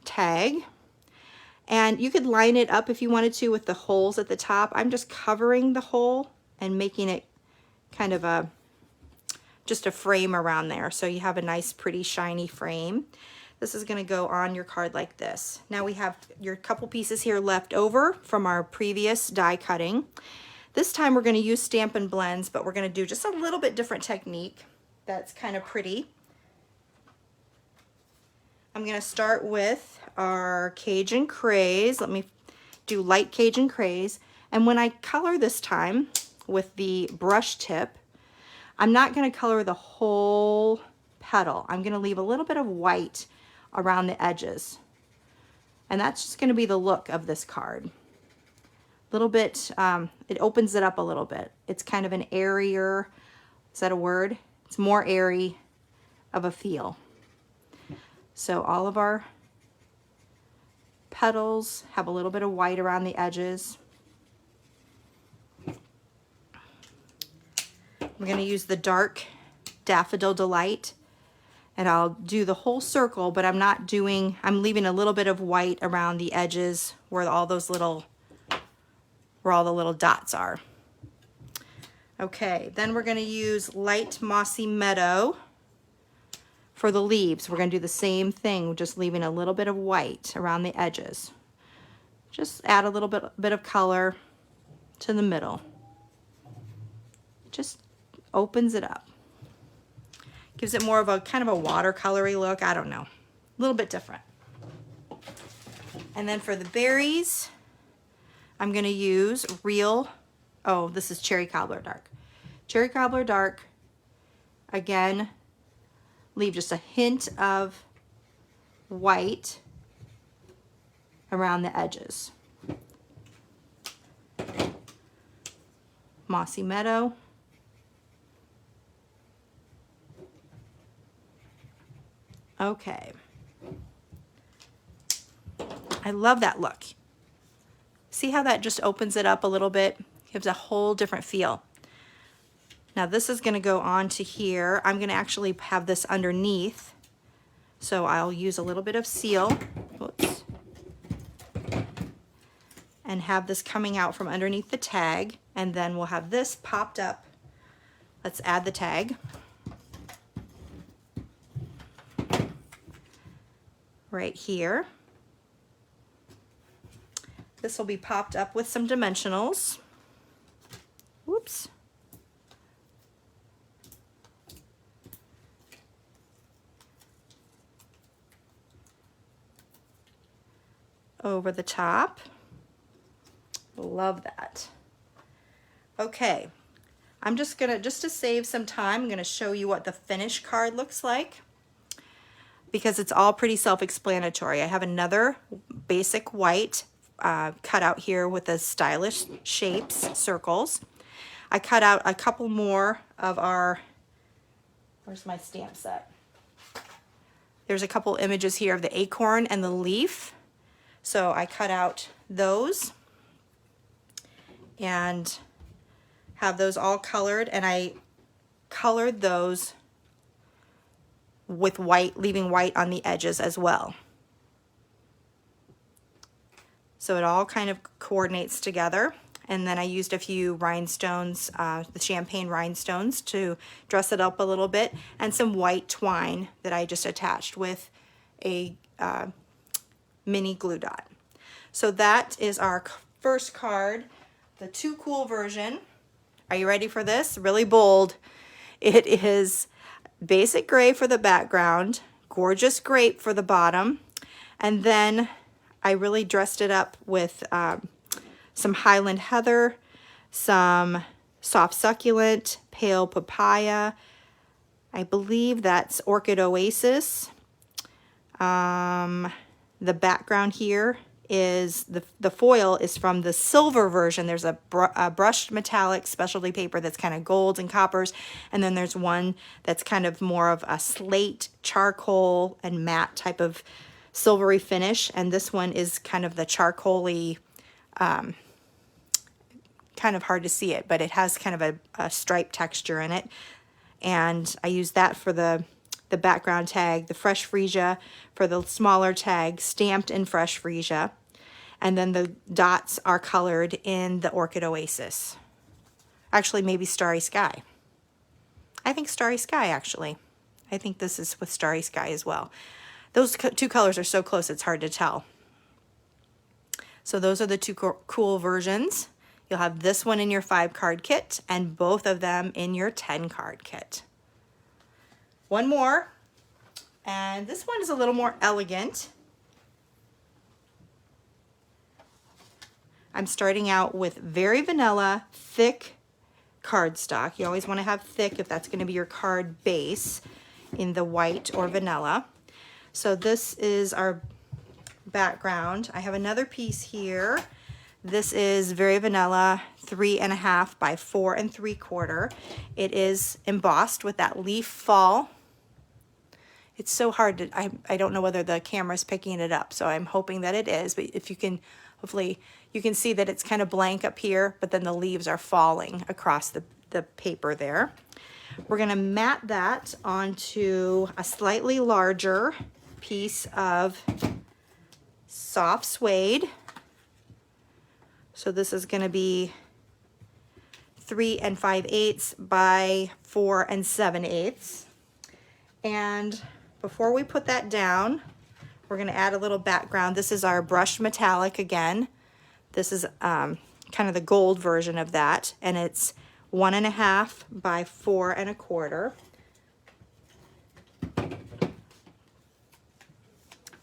tag. And you could line it up if you wanted to with the holes at the top. I'm just covering the hole and making it kind of just a frame around there. So you have a nice, pretty, shiny frame. This is going to go on your card like this. Now we have your couple pieces here left over from our previous die cutting. This time we're going to use Stampin' Blends, but we're going to do just a little bit different technique that's kind of pretty. I'm going to start with our Cajun Craze. Let me do light Cajun Craze. And when I color this time with the brush tip, I'm not going to color the whole petal. I'm going to leave a little bit of white around the edges. And that's just going to be the look of this card. A little bit, it opens it up a little bit. It's kind of an airier, is that a word? It's more airy of a feel. So all of our petals have a little bit of white around the edges. We're going to use the dark Daffodil Delight, and I'll do the whole circle, but I'm leaving a little bit of white around the edges where all the little dots are. Okay, then we're going to use light Mossy Meadow for the leaves. We're going to do the same thing, just leaving a little bit of white around the edges. Just add a little bit of color to the middle. Just opens it up. Gives it more of a kind of a watercolory look. I don't know. A little bit different. And then for the berries, I'm going to use this is Cherry Cobbler Dark. Cherry Cobbler Dark, again, leave just a hint of white around the edges. Mossy Meadow. Okay. I love that look. See how that just opens it up a little bit? Gives a whole different feel. Now this is going to go on to here. I'm going to actually have this underneath. So I'll use a little bit of seal. Whoops. And have this coming out from underneath the tag. And then we'll have this popped up. Let's add the tag. Right here. This will be popped up with some dimensionals. Whoops. Over the top. Love that. Okay, I'm just to save some time, I'm gonna show you what the finished card looks like, because it's all pretty self-explanatory. I have another basic white cut out here with the stylish shapes, circles. I cut out a couple more of our, where's my stamp set? There's a couple images here of the acorn and the leaf. So I cut out those and have those all colored, and I colored those with white, leaving white on the edges as well. So it all kind of coordinates together. And then I used a few rhinestones, the champagne rhinestones, to dress it up a little bit, and some white twine that I just attached with a mini glue dot. So that is our first card, the Too Cool version. Are you ready for this? Really bold. It is basic gray for the background, gorgeous grape for the bottom, and then I really dressed it up with some Highland Heather, some soft succulent, pale papaya. I believe that's Orchid Oasis. The background here is the foil is from the silver version. There's a brushed metallic specialty paper that's kind of golds and coppers, and then there's one that's kind of more of a slate, charcoal, and matte type of silvery finish, and this one is kind of the charcoaly, kind of hard to see it, but it has kind of a stripe texture in it. And I use that for the background tag, the fresh freesia for the smaller tag, stamped in fresh freesia. And then the dots are colored in the Orchid Oasis. Actually, maybe Starry Sky. I think Starry Sky, actually. I think this is with Starry Sky as well. Those two colors are so close, it's hard to tell. So those are the two cool versions. You'll have this one in your 5-card kit and both of them in your 10-card kit. One more, and this one is a little more elegant. I'm starting out with very vanilla, thick cardstock. You always want to have thick if that's going to be your card base in the white or vanilla. So this is our background. I have another piece here. This is very vanilla, 3.5 by 4 3/4. It is embossed with that leaf fall. It's so hard to, I don't know whether the camera's picking it up, so I'm hoping that it is, but if you can, hopefully you can see that it's kind of blank up here, but then the leaves are falling across the paper there. We're gonna mat that onto a slightly larger piece of soft suede. So this is gonna be 3 5/8 by 4 7/8. And before we put that down, we're gonna add a little background. This is our brushed metallic again. This is kind of the gold version of that, and it's 1.5 by 4 1/4.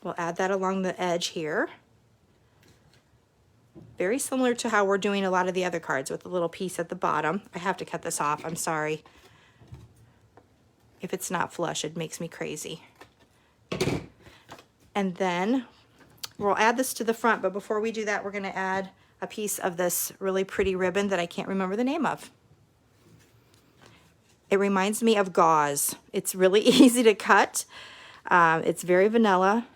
We'll add that along the edge here. Very similar to how we're doing a lot of the other cards with a little piece at the bottom. I have to cut this off, I'm sorry. If it's not flush, it makes me crazy. And then we'll add this to the front, but before we do that, we're gonna add a piece of this really pretty ribbon that I can't remember the name of. It reminds me of gauze. It's really easy to cut. It's very vanilla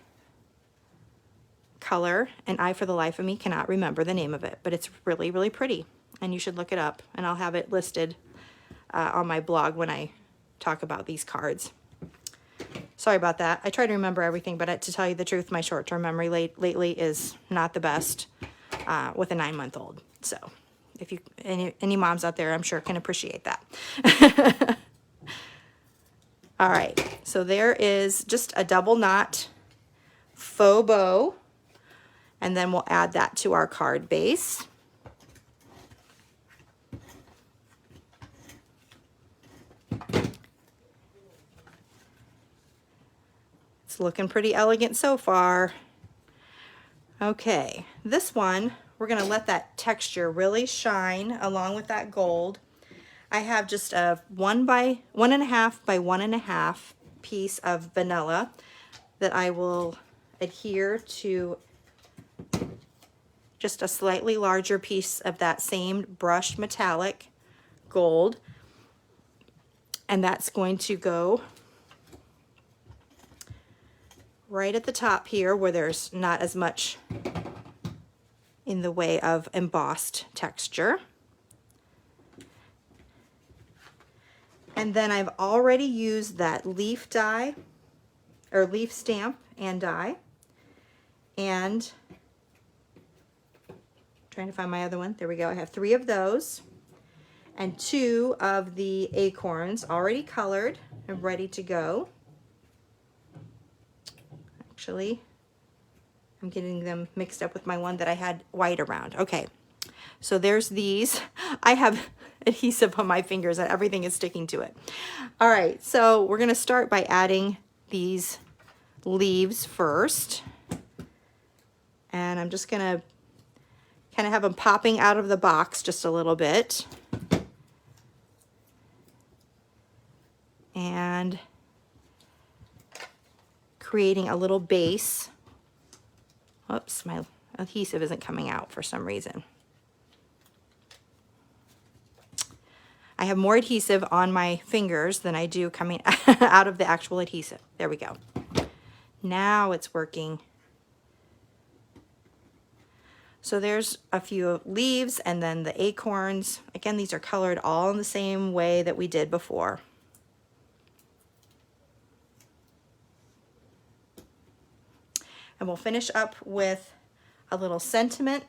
color, and I, for the life of me, cannot remember the name of it, but it's really, really pretty, and you should look it up, and I'll have it listed on my blog when I talk about these cards. Sorry about that. I try to remember everything, but to tell you the truth, my short-term memory lately is not the best with a 9-month-old. So if you any moms out there, I'm sure can appreciate that. All right, so there is just a double knot faux bow, and then we'll add that to our card base. It's looking pretty elegant so far. Okay, this one, we're gonna let that texture really shine along with that gold. I have just a 1.5 by 1.5 piece of vanilla that I will adhere to just a slightly larger piece of that same brushed metallic gold, and that's going to go right at the top here where there's not as much in the way of embossed texture. And then I've already used that leaf die, or leaf stamp and die. And trying to find my other one. There we go. I have 3 of those and 2 of the acorns already colored and ready to go. Actually, I'm getting them mixed up with my one that I had white around. Okay, so there's these. I have adhesive on my fingers and everything is sticking to it. All right, so we're gonna start by adding these leaves first. And I'm just gonna kind of have them popping out of the box just a little bit. And creating a little base. Oops, my adhesive isn't coming out for some reason. I have more adhesive on my fingers than I do coming out of the actual adhesive. There we go. Now it's working. So there's a few leaves and then the acorns. Again, these are colored all in the same way that we did before. And we'll finish up with a little sentiment,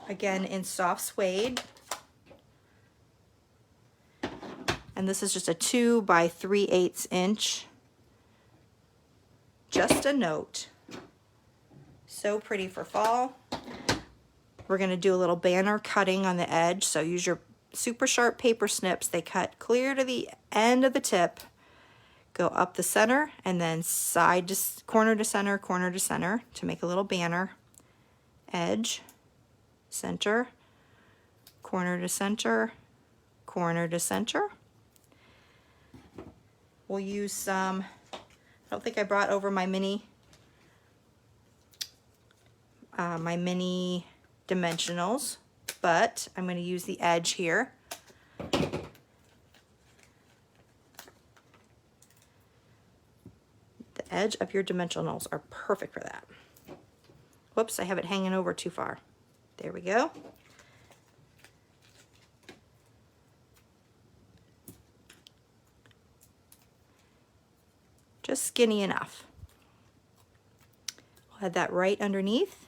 again in soft suede. And this is just a 2 by 3/8 inch. Just a note. So pretty for fall. We're going to do a little banner cutting on the edge, so use your super sharp paper snips. They cut clear to the end of the tip, go up the center, and then side to corner to center to make a little banner. Edge, center, corner to center, corner to center. We'll use some, I don't think I brought over my mini dimensionals, but I'm going to use the edge here. The edge of your dimensionals are perfect for that. Whoops, I have it hanging over too far. There we go. Just skinny enough. We'll add that right underneath.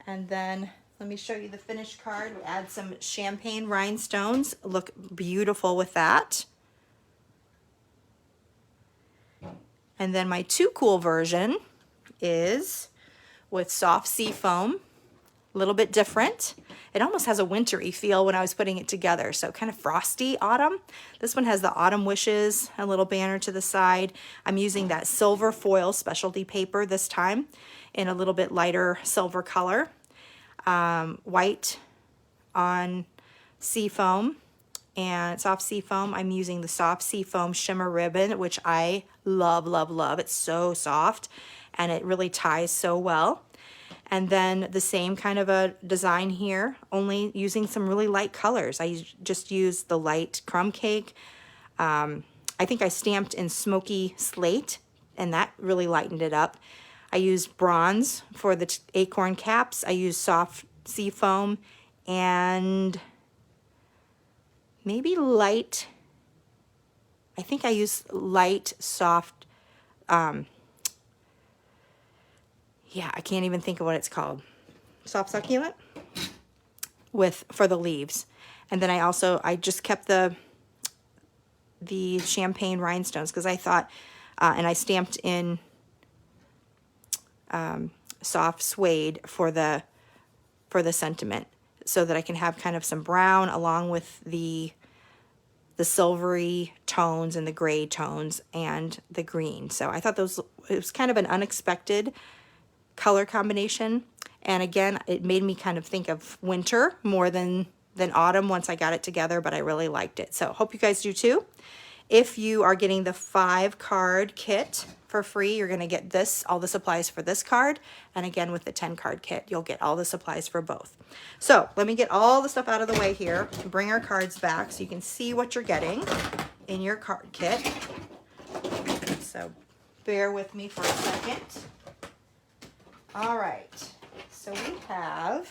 And then let me show you the finished card. We'll add some champagne rhinestones. Look beautiful with that. And then my Too Cool version is with soft sea foam, a little bit different. It almost has a wintry feel when I was putting it together, so kind of frosty autumn. This one has the autumn wishes, a little banner to the side. I'm using that silver foil specialty paper this time in a little bit lighter silver color. White on sea foam and soft sea foam. I'm using the soft sea foam shimmer ribbon, which I love, love, love. It's so soft and it really ties so well. And then the same kind of a design here, only using some really light colors. I just used the light crumb cake. I think I stamped in smoky slate, and that really lightened it up. I used bronze for the acorn caps. I used soft sea foam and maybe light. I think I used light, soft, yeah, I can't even think of what it's called. Soft succulent for the leaves. And then I just kept the champagne rhinestones because I thought, and I stamped in soft suede for the sentiment so that I can have kind of some brown along with the silvery tones and the gray tones and the green. So I thought it was kind of an unexpected color combination, and again it made me kind of think of winter more than autumn once I got it together, but I really liked it. So hope you guys do too. If you are getting the 5-card kit for free, you're going to get all the supplies for this card, and again with the 10-card kit you'll get all the supplies for both. So let me get all the stuff out of the way here and bring our cards back so you can see what you're getting in your card kit. So bear with me for a second. All right, so we have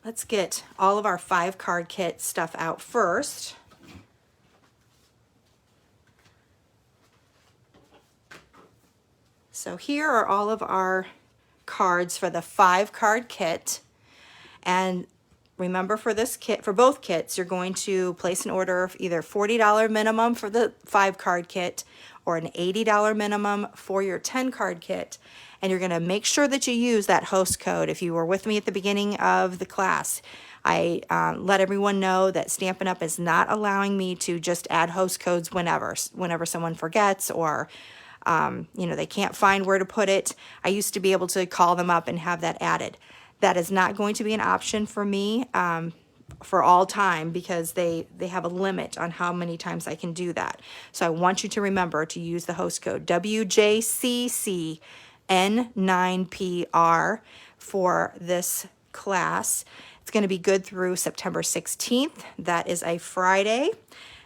let's get all of our 5-card kit stuff out first. So here are all of our cards for the 5-card kit. And remember, for this kit, for both kits, you're going to place an order of either $40 minimum for the 5-card kit or an $80 minimum for your 10-card kit. And you're going to make sure that you use that host code. If you were with me at the beginning of the class, I let everyone know that Stampin' Up! Is not allowing me to just add host codes whenever someone forgets or you know, they can't find where to put it. I used to be able to call them up and have that added. That is not going to be an option for me for all time, because they have a limit on how many times I can do that. So I want you to remember to use the host code WJCCN9PR for this class. It's going to be good through September 16th. That is a Friday.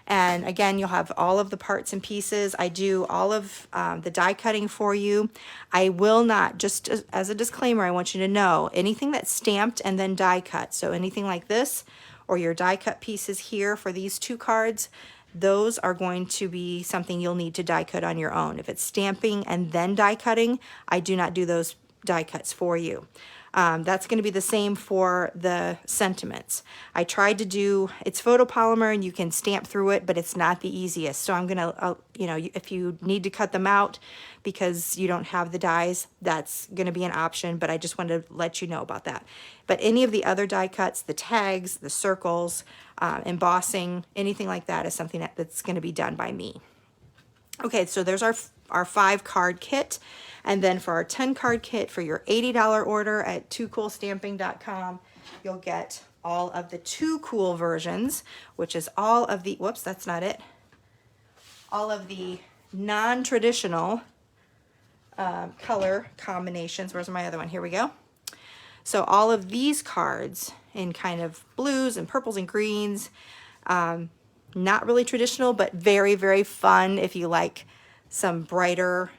And again, you'll have all of the parts and pieces. I do all of the die cutting for you. I will not, just as a disclaimer, I want you to know, anything that's stamped and then die cut, so anything like this or your die cut pieces here for these 2 cards, those are going to be something you'll need to die cut on your own. If it's stamping and then die cutting, I do not do those die cuts for you. That's going to be the same for the sentiments. I tried to do, it's photopolymer and you can stamp through it, but it's not the easiest. So I'm going to, you know, if you need to cut them out because you don't have the dies, that's going to be an option, but I just wanted to let you know about that. But any of the other die cuts, the tags, the circles, embossing, anything like that is something that's going to be done by me. Okay, so there's our 5-card kit. And then for our 10-card kit, for your $80 order at toocoolstamping.com, you'll get all of the Too Cool versions, which is all of the, whoops, that's not it, all of the non-traditional color combinations. Where's my other one? Here we go. So all of these cards in kind of blues and purples and greens, not really traditional, but very, very fun if you like some brighter,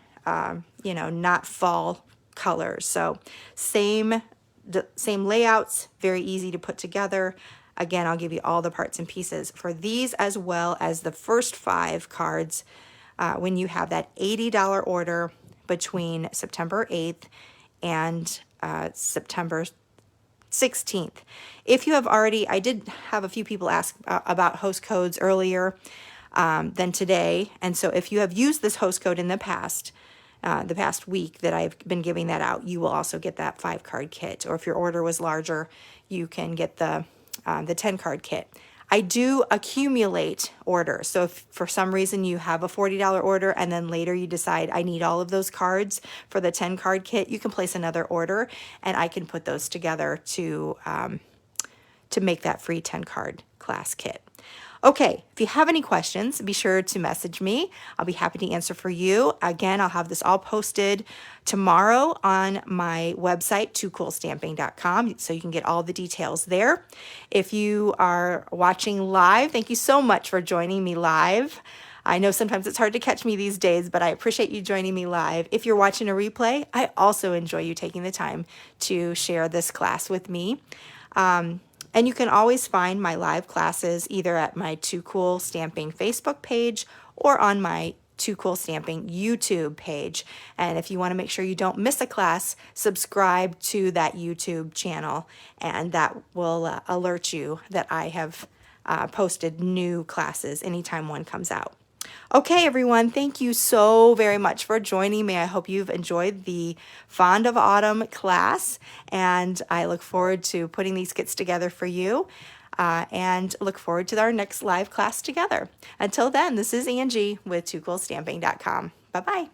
you know, not fall colors. So same layouts, very easy to put together. Again, I'll give you all the parts and pieces for these, as well as the first 5 cards when you have that $80 order between September 8th and September 16th. If you have already, I did have a few people ask about host codes earlier than today, and so if you have used this host code in the past week that I've been giving that out, you will also get that 5-card kit. Or if your order was larger, you can get the 10-card kit. I do accumulate orders. So if for some reason you have a $40 order and then later you decide I need all of those cards for the 10-card kit, you can place another order and I can put those together to make that free 10-card class kit. Okay, if you have any questions, be sure to message me. I'll be happy to answer for you. Again, I'll have this all posted tomorrow on my website, toocoolstamping.com, so you can get all the details there. If you are watching live, thank you so much for joining me live. I know sometimes it's hard to catch me these days, but I appreciate you joining me live. If you're watching a replay, I also enjoy you taking the time to share this class with me. And you can always find my live classes either at my Too Cool Stamping Facebook page or on my Too Cool Stamping YouTube page. And if you want to make sure you don't miss a class, subscribe to that YouTube channel, and that will alert you that I have posted new classes anytime one comes out. Okay, everyone, thank you so very much for joining me. I hope you've enjoyed the Fond of Autumn class, and I look forward to putting these kits together for you, and look forward to our next live class together. Until then, this is Angie with toocoolstamping.com. Bye-bye.